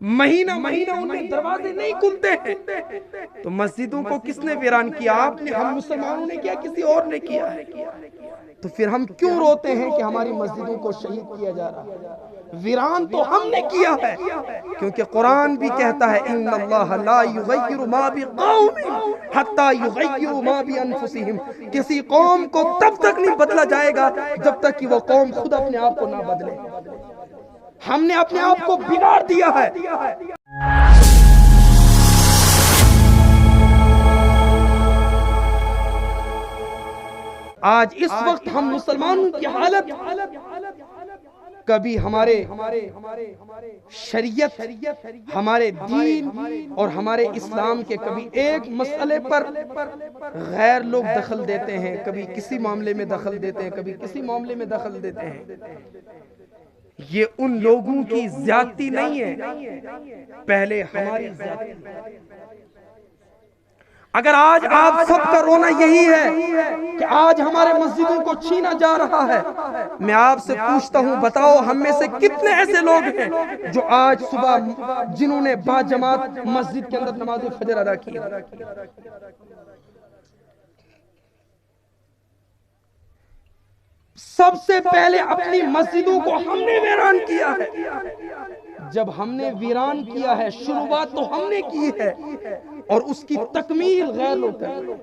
مہینہ ان کے دروازے نہیں کھلتے ہیں۔ تو مسجدوں کو کس نے ویران کیا؟ آپ نے، ہم مسلمانوں نے کیا، کسی اور نے کیا ہے؟ تو پھر ہم کیوں روتے ہیں کہ ہماری مسجدوں کو شہید کیا جا رہا ہے؟ ویران تو ہم نے کیا ہے، کیونکہ قرآن بھی کہتا ہے ان اللہ لا یغیر ما بقوم حتی یغیروا ما بانفسہم۔ کسی قوم کو تب تک نہیں بدلا جائے گا جب تک کہ وہ قوم خود اپنے آپ کو نہ بدلے۔ ہم نے اپنے آپ کو بگاڑ دیا ہے۔ آج اس وقت ہم مسلمانوں کی حالت، کبھی ہمارے شریعت، ہمارے دین اور ہمارے اسلام کے کبھی ایک مسئلے پر غیر لوگ دخل دیتے ہیں، کبھی کسی معاملے میں دخل دیتے ہیں، کبھی کسی معاملے میں دخل دیتے ہیں۔ یہ ان لوگوں کی زیادتی نہیں ہے، پہلے ہماری زیادتی۔ اگر آج آپ سب کا رونا یہی ہے کہ آج ہمارے مسجدوں کو چھینا جا رہا ہے، میں آپ سے پوچھتا ہوں، بتاؤ ہم میں سے کتنے ایسے لوگ ہیں جو آج صبح جنہوں نے با جماعت مسجد کے اندر نماز فجر ادا کی؟ سب سے پہلے اپنی مسجدوں کو ہم نے ویران کیا ہے۔ جب ہم نے ویران کیا ہے، شروعات تو ہم نے کی ہے اور اس کی تکمیل غیر لوگ کر رہے ہیں،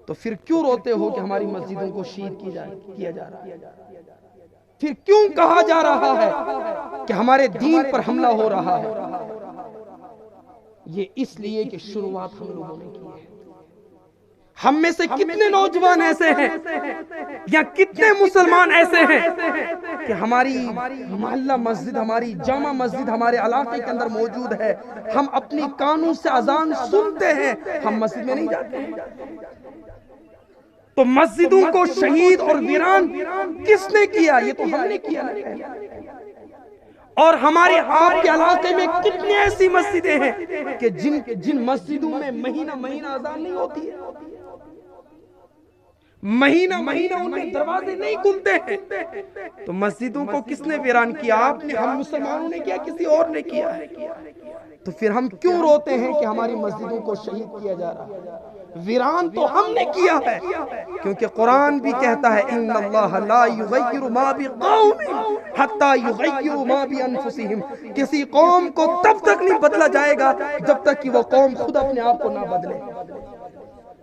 تو پھر کیوں روتے ہو کہ ہماری مسجدوں کو شہید کیا جا رہا ہے؟ پھر کیوں کہا جا رہا ہے کہ ہمارے دین پر حملہ ہو رہا ہے؟ یہ اس لیے کہ شروعات ہم لوگوں نے کی ہے۔ ہم میں سے کتنے نوجوان ایسے ہیں یا کتنے مسلمان ایسے ہیں کہ ہماری محلہ مسجد، ہماری جامع مسجد ہمارے علاقے کے اندر موجود ہے، ہم اپنی کانوں سے اذان سنتے ہیں، ہم مسجد میں نہیں جاتے ہیں؟ تو مسجدوں کو شہید اور ویران کس نے کیا؟ یہ تو ہم نے کیا۔ اور ہمارے آپ کے علاقے میں کتنی ایسی مسجدیں ہیں کہ جن مسجدوں میں مہینہ اذان نہیں ہوتی ہے، مہینہ ان کے دروازے نہیں کھلتے ہیں۔ تو مسجدوں کو کس نے ویران کیا؟ آپ نے، ہم مسلمانوں نے کیا، کسی اور نے کیا ہے؟ تو پھر ہم کیوں روتے ہیں کہ ہماری مسجدوں کو شہید کیا جا رہا ہے؟ ویران تو ہم نے کیا ہے، کیونکہ قرآن بھی کہتا ہے ان اللہ لا یغیر ما بقوم حتی یغیروا ما بانفسہم۔ کسی قوم کو تب تک نہیں بدلا جائے گا جب تک کہ وہ قوم خود اپنے آپ کو نہ بدلے۔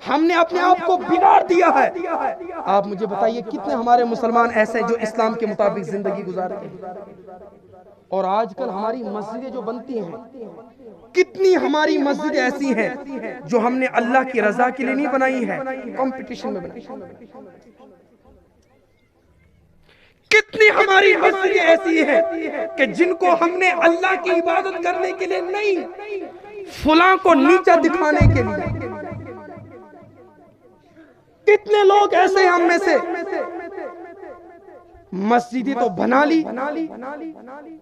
ہم نے اپنے آپ کو بگاڑ دیا ہے۔ آپ مجھے بتائیے کتنے ہمارے مسلمان ایسے جو اسلام کے مطابق زندگی گزارتے ہیں؟ اور آج کل ہماری مسجدیں جو بنتی ہیں، کتنی ہماری مسجدیں ایسی ہیں جو ہم نے اللہ کی رضا کے لیے نہیں بنائی ہے، کمپٹیشن میں بنائی۔ کتنی ہماری مسجدیں ایسی ہیں کہ جن کو ہم نے اللہ کی عبادت کرنے کے لیے نہیں، فلاں کو نیچا دکھانے کے لیے۔ کتنے لوگ ایسے ہیں ہم میں سے، مسجدیں تو بنا لی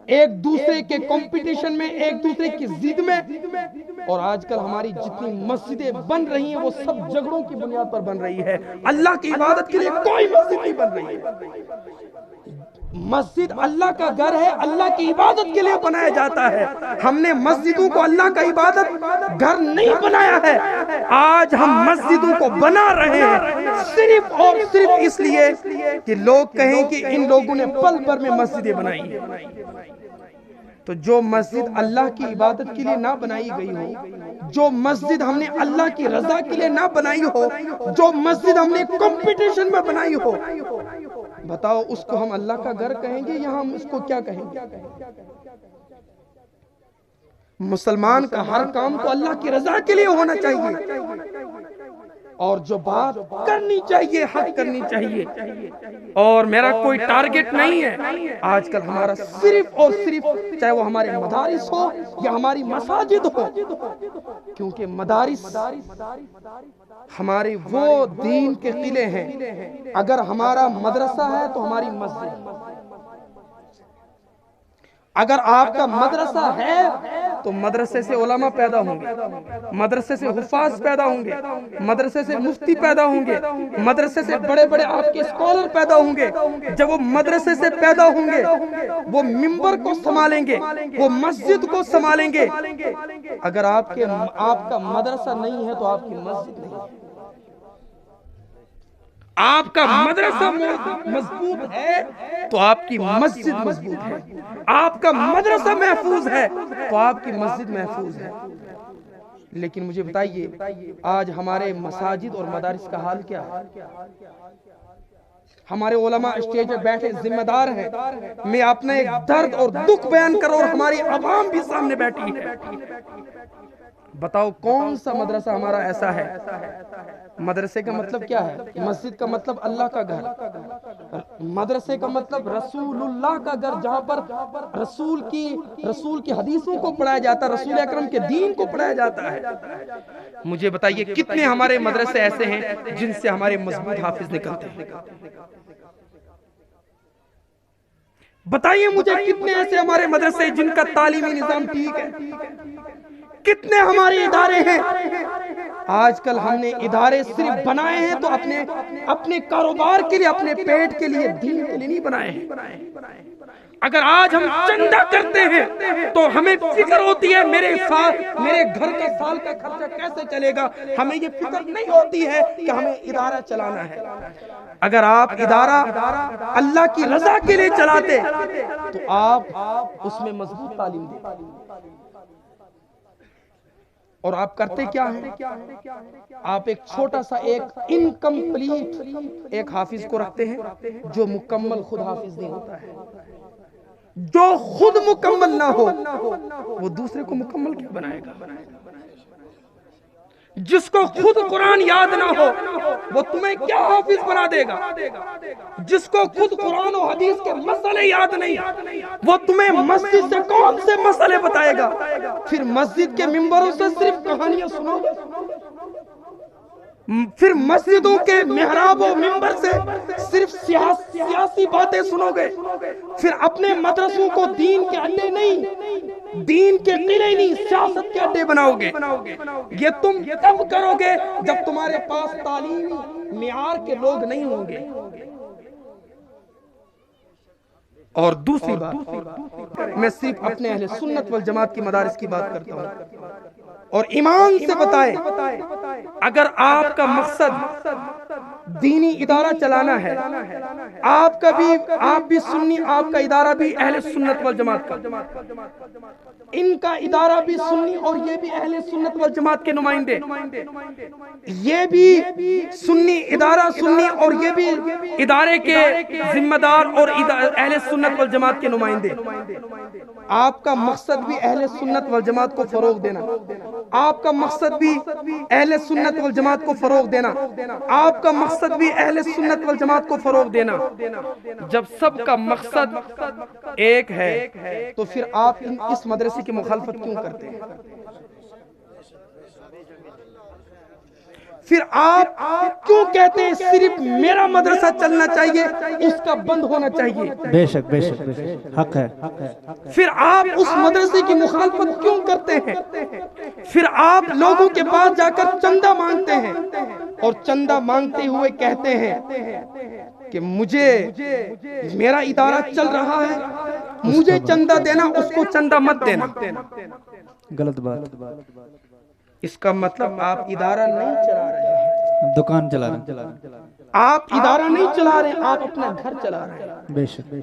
ایک دوسرے کے کمپٹیشن میں، ایک دوسرے کی ضد میں، اور آج کل ہماری جتنی مسجدیں بن رہی ہیں وہ سب جھگڑوں کی بنیاد پر بن رہی ہے۔ اللہ کی عبادت کے لیے کوئی مسجد نہیں بن رہی ہے۔ مسجد اللہ کا گھر ہے، اللہ کی عبادت کے لیے بنایا جاتا ہے۔ ہم نے مسجدوں کو اللہ کا عبادت گھر نہیں بنایا ہے۔ آج ہم مسجدوں کو بنا رہے ہیں صرف اور صرف اس لیے کہ لوگ کہیں کہ ان لوگوں نے پل بھر میں مسجدیں بنائی ہیں۔ تو جو مسجد اللہ کی عبادت کے لیے نہ بنائی گئی ہو، جو مسجد ہم نے اللہ کی رضا کے لیے نہ بنائی ہو، جو مسجد ہم نے کمپٹیشن میں بنائی ہو، بتاؤ اس کو ہم اللہ کا گھر کہیں گے یا ہم اس کو کیا کہیں گے؟ مسلمان کا ہر کام تو اللہ کی رضا کے لیے ہونا چاہیے، اور جو بات کرنی چاہیے حق کرنی چاہیے۔ اور میرا کوئی ٹارگٹ نہیں ہے، آج کل ہمارا صرف اور صرف، چاہے وہ ہمارے مدارس ہو یا ہماری مساجد ہو، کیونکہ مدارس ہمارے وہ دین کے قلعے ہیں۔ اگر ہمارا مدرسہ ہے تو ہماری مسجد، اگر آپ کا مدرسہ ہے تو مدرسے سے علماء پیدا ہوں گے، مدرسے سے حفاظ پیدا ہوں گے، مدرسے سے مفتی پیدا ہوں گے، مدرسے سے بڑے بڑے آپ کے اسکالر پیدا ہوں گے۔ جب وہ مدرسے سے پیدا ہوں گے وہ ممبر کو سنبھالیں گے، وہ مسجد کو سنبھالیں گے۔ اگر آپ کا مدرسہ نہیں ہے تو آپ کی مسجد نہیں ہے۔ آپ کا مدرسہ مضبوط ہے تو آپ کی مسجد مضبوط ہے، آپ کا مدرسہ محفوظ ہے تو آپ کی مسجد محفوظ ہے۔ لیکن مجھے بتائیے آج ہمارے مساجد اور مدارس کا حال کیا ہے؟ ہمارے علماء اسٹیج پہ بیٹھے ذمہ دار ہیں، میں اپنا ایک درد اور دکھ بیان کر رہا ہوں اور ہماری عوام بھی سامنے بیٹھی ہے۔ بتاؤ کون سا مدرسہ ہمارا ایسا ہے؟ مدرسے کا مطلب کیا ہے؟ مسجد کا مطلب اللہ کا گھر، مدرسے کا مطلب رسول اللہ کا گھر، جہاں پر رسول کی حدیثوں کو پڑھایا جاتا ہے، رسول اکرم کے دین کو پڑھایا جاتا ہے۔ مجھے بتائیے کتنے ہمارے مدرسے ایسے ہیں جن سے ہمارے مضبوط حافظ نکلتے ہیں؟ بتائیے مجھے کتنے ایسے ہمارے مدرسے جن کا تعلیمی نظام ٹھیک ہے؟ کتنے ہمارے ادارے ہیں؟ آج کل ہم نے ادارے صرف بنائے ہیں تو اپنے کاروبار کے لیے، اپنے پیٹ کے لیے، دین کے لیے نہیں بنائے ہیں۔ اگر آج ہم چندہ کرتے ہیں تو ہمیں فکر ہوتی ہے میرے گھر کا سال کا خرچہ کیسے چلے گا، ہمیں یہ فکر نہیں ہوتی ہے کہ ہمیں ادارہ چلانا ہے۔ اگر آپ ادارہ اللہ کی رضا کے لیے چلاتے تو آپ اس میں مضبوط تعلیم دیں، اور آپ کرتے کیا ہیں؟ آپ ایک چھوٹا سا ایک انکمپلیٹ ایک حافظ کو رکھتے ہیں جو مکمل خود حافظ نہیں ہوتا ہے۔ جو خود مکمل نہ ہو وہ دوسرے کو مکمل کیا بنائے گا؟ جس کو خود قرآن یاد نہ ہو وہ تمہیں کیا حافظ بنا دے گا؟ جس کو خود قرآن و حدیث کے مسئلے یاد نہیں وہ تمہیں مسجد سے کون سے مسئلے بتائے گا؟ پھر مسجد کے ممبروں سے صرف کہانیاں سنو گے، پھر مسجدوں کے محراب و ممبر سے صرف سیاسی باتیں سنو گے، پھر اپنے مدرسوں کو دین کے اڈے نہیں، دین کے قلعے نہیں، سیاست کے اڈے بناؤ گے۔ یہ تم تب کرو گے جب تمہارے پاس تعلیمی معیار کے لوگ نہیں ہوں گے۔ اور دوسری بات، میں صرف اپنے اہل سنت والجماعت کی مدارس کی بات کرتا ہوں، اور ایمان سے بتائیں اگر آپ کا مقصد دینی ادارہ چلانا ہے، آپ بھی سنی، آپ کا ادارہ بھی اہل سنت والجماعت کا، ان کا ادارہ بھی سنی اور یہ بھی اہل سنت والجماعت کے نمائندے، یہ بھی سنی ادارہ سنی اور یہ بھی ادارے کے ذمہ دار اور اہل سنت والجماعت کے نمائندے۔ آپ کا مقصد بھی اہل سنت والجماعت کو فروغ دینا، آپ کا مقصد بھی اہل سنت والجماعت کو فروغ دینا، آپ کا مقصد بھی اہل سنت والجماعت کو فروغ دینا۔ جب سب کا مقصد ایک ہے تو پھر آپ اس مدرسے کی مخالفت کیوں کرتے ہیں؟ پھر آپ کیوں کہتے ہیں صرف میرا مدرسہ چلنا چاہیے، اس کا بند ہونا چاہیے؟ بے شک بے شک حق ہے۔ پھر آپ اس مدرسے کی مخالفت کیوں کرتے ہیں؟ پھر آپ لوگوں کے پاس جا کر چندہ مانگتے ہیں اور چندہ مانگتے ہوئے کہتے ہیں کہ مجھے میرا ادارہ چل رہا ہے، مجھے چندہ دینا، اس کو چندہ مت دینا۔ غلط بات۔ اس کا مطلب آپ ادارہ نہیں چلا رہے ہیں، دکان چلا رہے ہیں۔ آپ ادارہ نہیں چلا رہے ہیں، آپ اپنا گھر چلا رہے ہیں۔ بے شک۔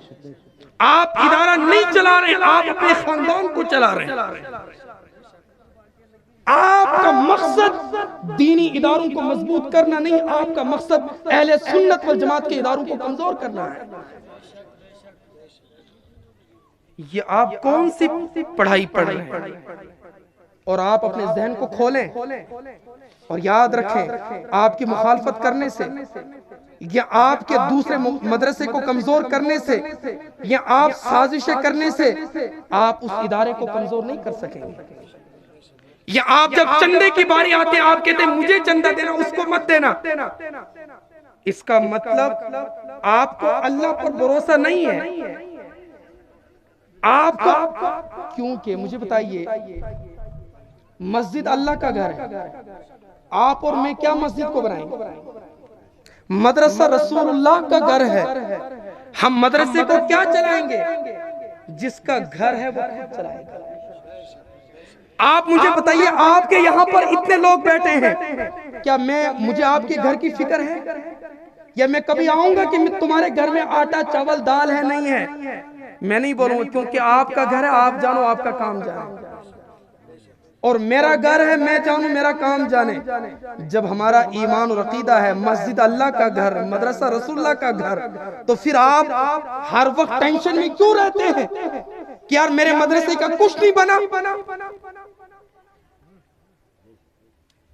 آپ ادارہ نہیں چلا رہے ہیں، آپ اپنے خاندان کو چلا رہے ہیں۔ آپ کا مقصد دینی اداروں کو مضبوط کرنا نہیں، آپ کا مقصد اہل سنت والجماعت کے اداروں کو کمزور کرنا ہے۔ یہ آپ کون سی پڑھائی پڑھ رہے ہیں؟ اور آپ اپنے ذہن کو کھولیں اور یاد رکھیں آپ کی مخالفت کرنے سے یا آپ کے دوسرے مدرسے کو کمزور کرنے سے یا آپ سازشیں کرنے سے آپ اس ادارے کو کمزور نہیں کر سکیں گے۔ یا آپ جب چندے کی باری آتے ہیں آپ کہتے ہیں مجھے چندہ دینا، اس کو مت دینا، اس کا مطلب آپ کو اللہ پر بھروسہ نہیں ہے۔ آپ کا، کیونکہ مجھے بتائیے مسجد اللہ کا گھر ہے، آپ اور میں کیا مسجد کو بنائیں گے؟ مدرسہ رسول اللہ کا گھر ہے، ہم مدرسے کو کیا چلائیں گے؟ جس کا گھر ہے وہ خود چلائے گا۔ آپ مجھے بتائیے، آپ کے یہاں پر اتنے لوگ بیٹھے ہیں، کیا مجھے آپ کے گھر کی فکر ہے؟ یا میں کبھی آؤں گا کہ تمہارے گھر میں آٹا چاول دال ہے نہیں ہے؟ میں نہیں بولوں گا، کیونکہ آپ کا گھر ہے، آپ جانو، آپ کا کام جانے، اور میرا گھر ہے، میں جانوں، میرا کام جانے۔ جب ہمارا ایمان اور عقیدہ ہے مسجد اللہ کا گھر، مدرسہ رسول اللہ کا گھر، تو پھر آپ ہر وقت ٹینشن میں کیوں رہتے ہیں کہ یار میرے مدرسے کا کچھ نہیں بنا؟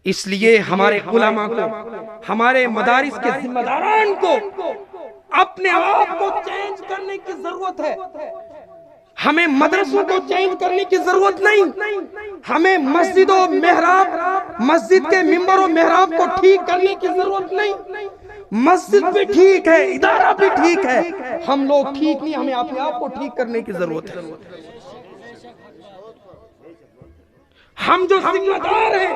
اس لیے ہمارے علماء کو، ہمارے مدارس کے ذمہ داران کو اپنے آپ کو چینج کرنے کی ضرورت ہے۔ ہمیں مدرسوں کو چینج کرنے کی ضرورت نہیں، ہمیں مسجد و محراب، مسجد کے ممبر و محراب کو ٹھیک کرنے کی ضرورت نہیں۔ مسجد بھی ٹھیک ہے، ادارہ بھی ٹھیک ہے، ہم لوگ ٹھیک نہیں، ہمیں اپنے آپ کو ٹھیک کرنے کی ضرورت ہے۔ ہم جو ذمہ دار ہیں،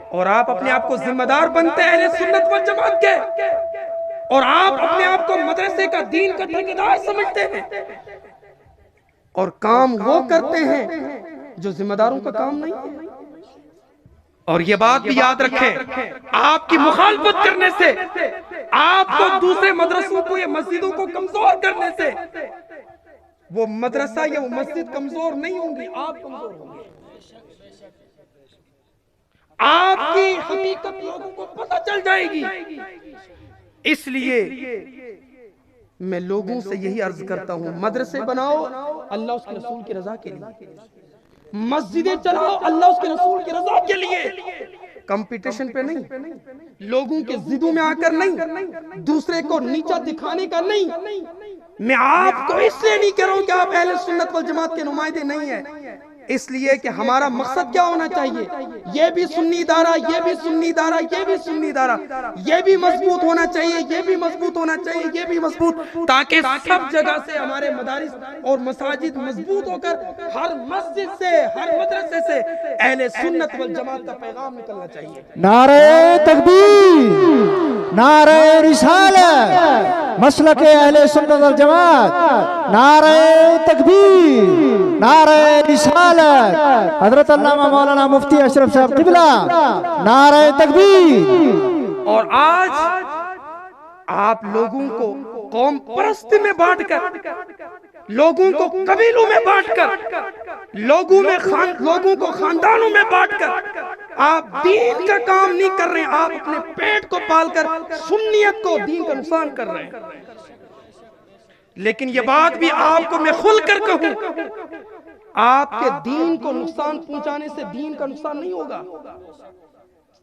اور آپ اپنے آپ کو ذمہ دار بنتے ہیں اہل سنت والجماعت کے، اور آپ اپنے آپ کو مدرسے کا، دین کا ٹھیکیدار سمجھتے ہیں، اور کام وہ کرتے ہیں جو ذمہ داروں کا کام نہیں ہے۔ اور یہ بات بھی یاد رکھیں، آپ کی مخالفت کرنے سے، آپ کو دوسرے مدرسوں کو یا مسجدوں کو کمزور کرنے سے، وہ مدرسہ یا وہ مسجد کمزور نہیں ہوں گی، آپ کمزور ہوں گے۔ آپ کی حقیقت لوگوں کو پتہ چل جائے گی۔ اس لیے میں لوگوں سے یہی عرض کرتا ہوں، مدرسے بناؤ اللہ اس کے رسول کی رضا کے لیے، مسجدیں چلاؤ اللہ اس کے رسول کی رضا کے لیے، کمپٹیشن پہ نہیں، لوگوں کے ضدوں میں آ کر نہیں، دوسرے کو نیچا دکھانے کا نہیں۔ میں آپ کو اس لیے نہیں کہہ رہا ہوں کہ آپ اہل سنت والجماعت کے نمائندے نہیں ہیں، اس لیے کہ ہمارا مقصد کیا ہونا چاہیے، یہ بھی سنی ادارہ، یہ بھی سنی ادارہ، یہ بھی سنی ادارہ، یہ بھی مضبوط ہونا چاہیے، یہ بھی مضبوط ہونا چاہیے، یہ بھی مضبوط، تاکہ سب جگہ سے ہمارے مدارس اور مساجد مضبوط ہو کر ہر مسجد سے، ہر مدرسے سے اہل سنت والجماعت کا پیغام نکلنا چاہیے۔ نعرہ تکبیر، نعرہ رسالت، مسلک اہل سنت والجماعت، نعرہ تکبیر، نعرہ رسالت، حضرت علامہ مولانا مفتی اشرف صاحب قبلہ، نعرہ تکبیر۔ اور آج آپ لوگوں کو قوم پرست میں بانٹ کر، لوگوں کو قبیلوں میں بانٹ کر، لوگوں کو خاندانوں میں بانٹ کر آپ دین کا کام نہیں کر رہے ہیں، آپ اپنے پیٹ کو پال کر سنیت کو، دین کا نقصان کر رہے ہیں۔ لیکن یہ بات بھی آپ کو میں کھل کر کہوں، آپ کے دین کو نقصان پہنچانے سے دین کا نقصان نہیں ہوگا،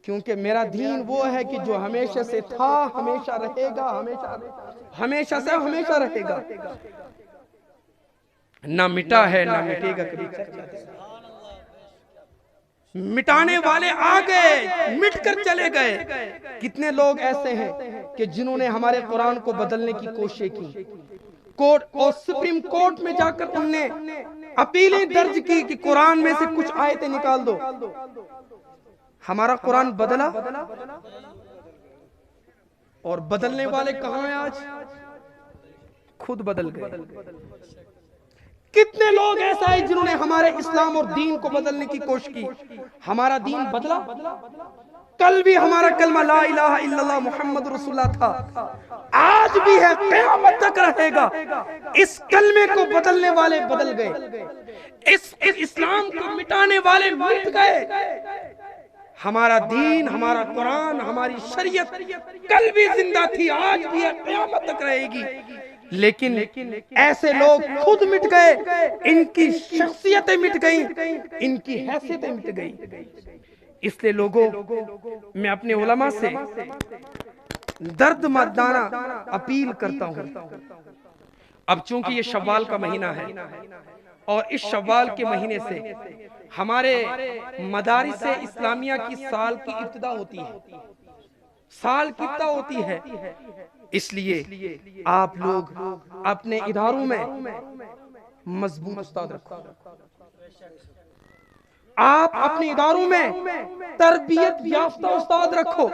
کیونکہ میرا دین وہ ہے کہ جو ہمیشہ سے تھا، ہمیشہ رہے گا، ہمیشہ سے ہمیشہ رہے گا، نہ مٹا ہے نہ مٹے گا کبھی۔ مٹانے والے آ گئے، مٹ کر چلے گئے۔ کتنے لوگ ایسے ہیں کہ جنہوں نے ہمارے قرآن کو بدلنے کی کوشش کی، کورٹ اور سپریم کورٹ میں جا کر ان نے اپیلیں درج کی کہ قرآن میں سے کچھ آیتیں نکال دو۔ ہمارا قرآن بدلا، اور بدلنے والے کہاں ہیں آج؟ خود بدل گئے۔ کتنے لوگ ایسا ہے جنہوں نے ہمارے اسلام اور دین کو بدلنے کی کوشش کی۔ ہمارا دین بدلا، کل بھی ہمارا کلمہ لا الہ الا اللہ محمد رسول اللہ تھا، آج بھی ہے، قیامت تک رہے گا۔ اس کلمے کو بدلنے والے بدل گئے، اس اسلام کو مٹانے والے مٹ گئے۔ ہمارا دین، ہمارا قرآن، ہماری شریعت کل بھی زندہ تھی، آج بھی ہے، قیامت تک رہے گی۔ لیکن ایسے لوگ خود مٹ گئے، ان کی شخصیتیں مٹ گئیں، ان کی حیثیتیں مٹ گئیں۔ اس لیے لوگوں، میں اپنے علماء سے درد مردانہ اپیل کرتا ہوں، اب چونکہ یہ شوال کا مہینہ ہے، اور اس شوال کے مہینے سے ہمارے مدارس اسلامیہ کی سال کی ابتدا ہوتی ہے، سال کی ابتدا ہوتی ہے۔ اس لیے آپ لوگ اپنے اداروں میں مضبوط استاد رکھو. آپ اپنے اداروں میں تربیت یافتہ استاد رکھو.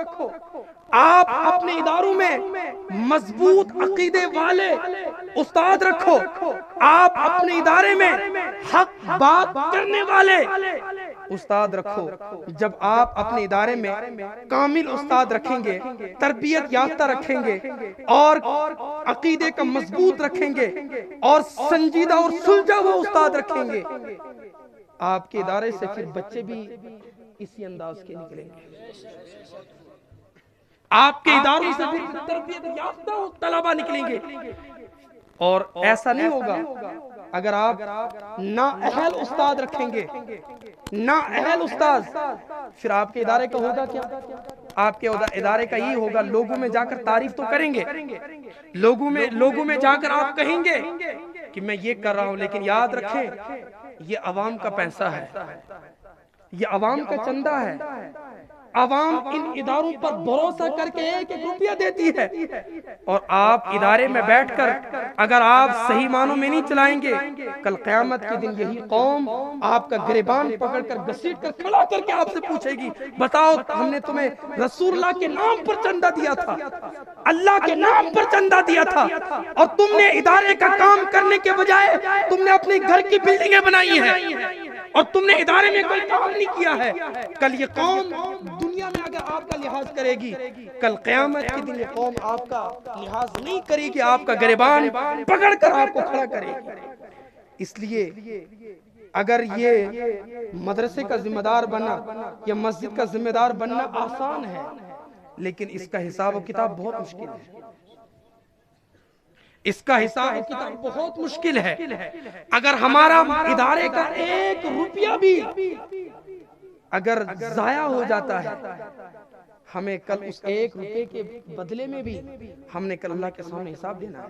آپ اپنے اداروں میں مضبوط عقیدے والے استاد رکھو. آپ اپنے ادارے میں حق بات کرنے والے استاد رکھو. جب آپ اپنے ادارے میں کامل استاد رکھیں گے، تربیت یافتہ رکھیں گے اور عقیدے کا مضبوط رکھیں گے اور سنجیدہ اور سلجھا ہوا استاد رکھیں گے، آپ کے ادارے سے پھر بچے بھی اسی انداز کے نکلیں گے. آپ کے اداروں سے پھر تربیت یافتہ طلبہ نکلیں گے. اور ایسا نہیں ہوگا اگر آپ نااہل استاد رکھیں گے. نااہل استاد، پھر آپ کے ادارے کا ہوگا کیا؟ آپ کے ادارے کا یہ ہوگا، لوگوں میں جا کر تعریف تو کریں گے، لوگوں میں جا کر آپ کہیں گے کہ میں یہ کر رہا ہوں، لیکن یاد رکھیں یہ عوام کا پیسہ ہے، یہ عوام کا چندہ ہے. عوام ان اداروں پر بھروسہ کر کے ایک ایک روپیہ دیتی ہے، اور آپ ادارے میں بیٹھ کر اگر آپ صحیح معنوں میں نہیں چلائیں گے، کل قیامت کے دن یہی قوم آپ کا گریبان پکڑ کر گھسیٹ کر کھڑا کر کے آپ سے پوچھے گی، بتاؤ ہم نے تمہیں رسول اللہ کے نام پر چندہ دیا تھا، اللہ کے نام پر چندہ دیا تھا، اور تم نے ادارے کا کام کرنے کے بجائے تم نے اپنے گھر کی بلڈنگیں بنائی ہیں اور تم نے ادارے میں کوئی کام نہیں کیا ہے. کل یہ قوم دنیا میں اگر آپ کا لحاظ کرے گی، کل قیامت کے دن یہ قوم آپ کا لحاظ نہیں کرے گی، آپ کا گریبان پکڑ کر آپ کو کھڑا کرے گی. اس لیے اگر یہ مدرسے کا ذمہ دار بننا یا مسجد کا ذمہ دار بننا آسان ہے، لیکن اس کا حساب و کتاب بہت مشکل ہے. اس کا حساب و کتاب بہت مشکل ہے. اگر ہمارا ادارے کا ایک روپیہ بھی اگر ضائع ہو جاتا ہے، ہمیں کل اس ایک روپے کے بدلے میں بھی ہم نے کل اللہ کے سامنے حساب دینا ہے.